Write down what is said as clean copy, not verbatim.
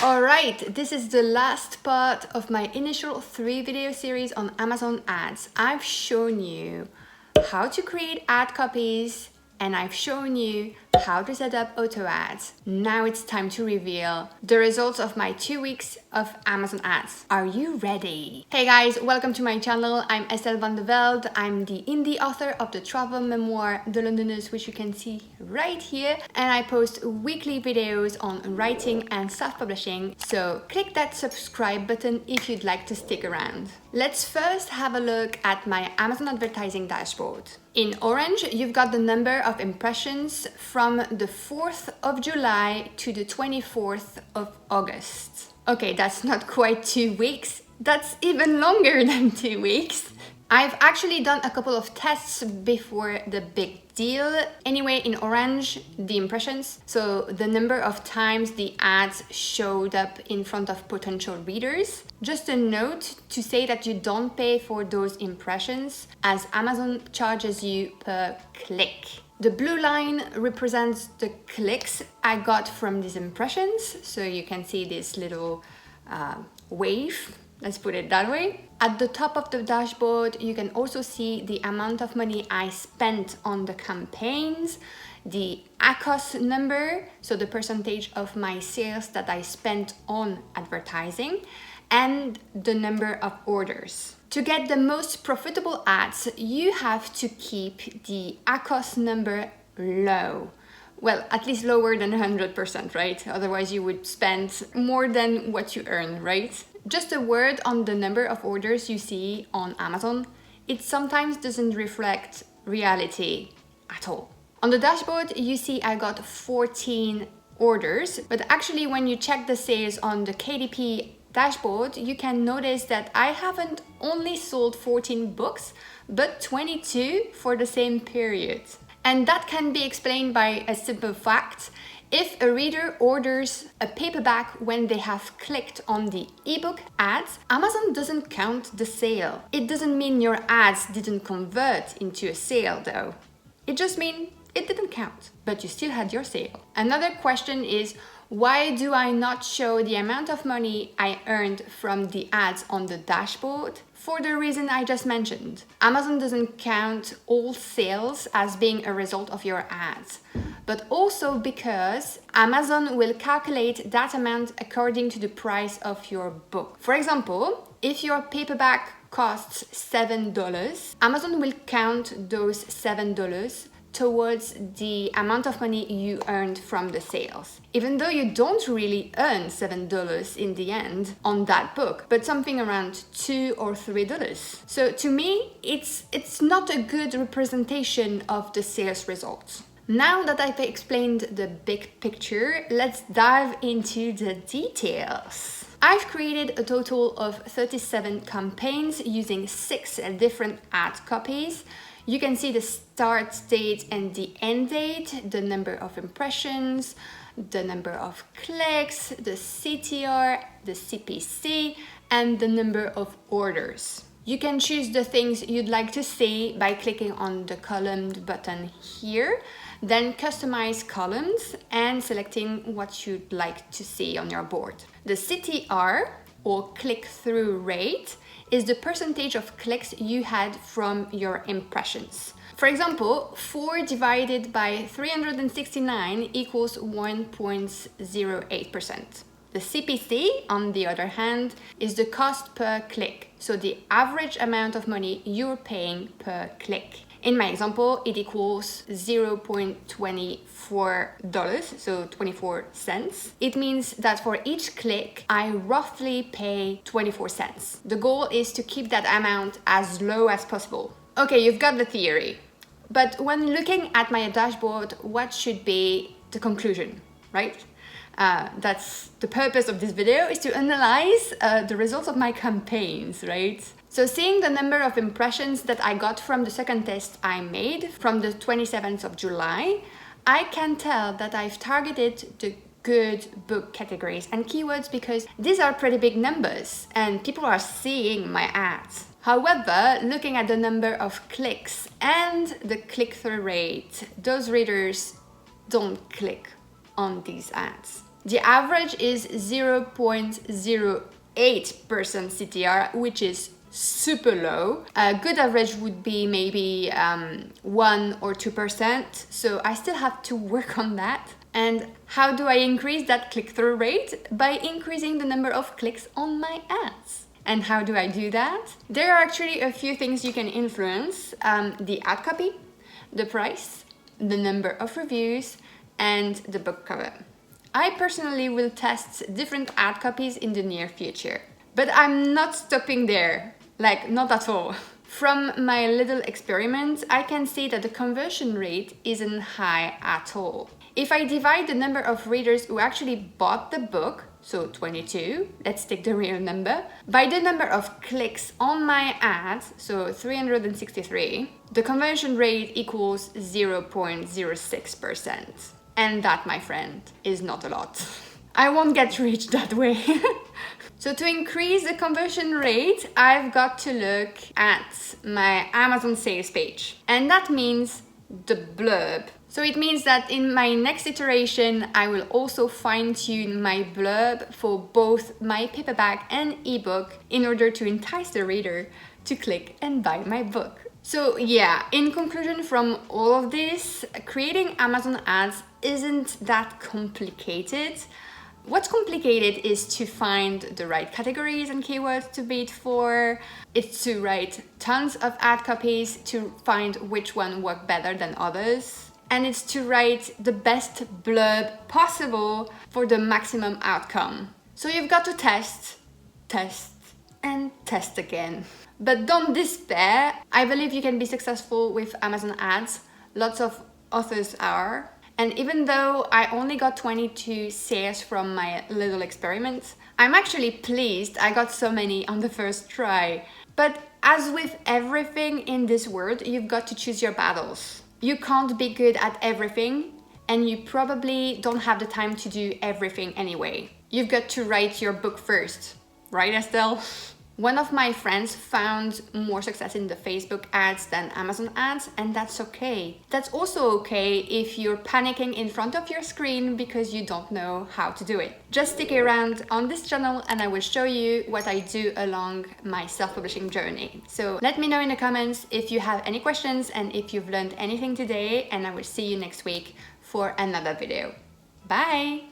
Alright, this is the last part of my initial 3 video series on Amazon ads. I've shown you how to create ad copies and I've shown you how to set up auto ads. Now it's time to reveal the results of my 2 weeks of Amazon ads. Are you ready? Hey guys, welcome to my channel. I'm Estelle van de Velde. I'm the indie author of the travel memoir The Londoners, which you can see right here. And I post weekly videos on writing and self-publishing. So click that subscribe button if you'd like to stick around. Let's first have a look at my Amazon advertising dashboard. In orange, you've got the number of impressions from the 4th of July to the 24th of August. Okay, that's not quite 2 weeks. That's even longer than 2 weeks. I've actually done a couple of tests before the big deal. Anyway, in orange, the impressions, so the number of times the ads showed up in front of potential readers. Just a note to say that you don't pay for those impressions as Amazon charges you per click. The blue line represents the clicks I got from these impressions. So you can see this little wave. Let's put it that way. At the top of the dashboard, you can also see the amount of money I spent on the campaigns, the ACOS number, so the percentage of my sales that I spent on advertising, and the number of orders. To get the most profitable ads, you have to keep the ACOS number low. Well, at least lower than 100%, right? Otherwise you would spend more than what you earn, right? Just a word on the number of orders you see on Amazon. It sometimes doesn't reflect reality at all. On the dashboard, you see I got 14 orders, but actually when you check the sales on the KDP dashboard, you can notice that I haven't only sold 14 books, but 22 for the same period. And that can be explained by a simple fact. If a reader orders a paperback when they have clicked on the ebook ads, Amazon doesn't count the sale. It doesn't mean your ads didn't convert into a sale though. It just means it didn't count, but you still had your sale. Another question is, why do I not show the amount of money I earned from the ads on the dashboard? For the reason I just mentioned. Amazon doesn't count all sales as being a result of your ads, but also because Amazon will calculate that amount according to the price of your book. For example, if your paperback costs $7, Amazon will count those $7 towards the amount of money you earned from the sales. Even though you don't really earn $7 in the end on that book, but something around $2 or $3. So to me, it's not a good representation of the sales results. Now that I've explained the big picture, let's dive into the details. I've created a total of 37 campaigns using 6 different ad copies. You can see the start date and the end date, the number of impressions, the number of clicks, the CTR, the CPC, and the number of orders. You can choose the things you'd like to see by clicking on the column button here, then customize columns and selecting what you'd like to see on your board. The CTR, or click-through rate, is the percentage of clicks you had from your impressions. For example, 4 divided by 369 equals 1.08%. The CPC, on the other hand, is the cost per click, so the average amount of money you're paying per click. In my example, it equals $0.24, so 24 cents. It means that for each click, I roughly pay 24 cents. The goal is to keep that amount as low as possible. Okay, you've got the theory. But when looking at my dashboard, what should be the conclusion, right? That's the purpose of this video, is to analyze the results of my campaigns, right? So seeing the number of impressions that I got from the second test I made from the 27th of July, I can tell that I've targeted the good book categories and keywords because these are pretty big numbers and people are seeing my ads. However, looking at the number of clicks and the click-through rate, those readers don't click on these ads. The average is 0.08% CTR, which is super low. A good average would be maybe 1 or 2%, so I still have to work on that. And how do I increase that click-through rate? By increasing the number of clicks on my ads. And how do I do that? There are actually a few things you can influence: the ad copy, the price, the number of reviews, and the book cover. I personally will test different ad copies in the near future. But I'm not stopping there, like not at all. From my little experiment, I can see that the conversion rate isn't high at all. If I divide the number of readers who actually bought the book, so 22, let's take the real number, by the number of clicks on my ads, so 363, the conversion rate equals 0.06%. And that, my friend, is not a lot. I won't get rich that way. So to increase the conversion rate, I've got to look at my Amazon sales page. And that means the blurb. So it means that in my next iteration, I will also fine-tune my blurb for both my paperback and ebook in order to entice the reader to click and buy my book. So yeah, in conclusion from all of this, creating Amazon ads isn't that complicated. What's complicated is to find the right categories and keywords to bid for. It's to write tons of ad copies to find which one work better than others. And it's to write the best blurb possible for the maximum outcome. So you've got to test, and test again. But don't despair. I believe you can be successful with Amazon ads. Lots of authors are. And even though I only got 22 sales from my little experiment, I'm actually pleased I got so many on the first try. But as with everything in this world, you've got to choose your battles. You can't be good at everything, and you probably don't have the time to do everything anyway. You've got to write your book first, right, Estelle? One of my friends found more success in the Facebook ads than Amazon ads, and that's okay. That's also okay if you're panicking in front of your screen because you don't know how to do it. Just stick around on this channel and I will show you what I do along my self-publishing journey. So let me know in the comments if you have any questions and if you've learned anything today, and I will see you next week for another video. Bye!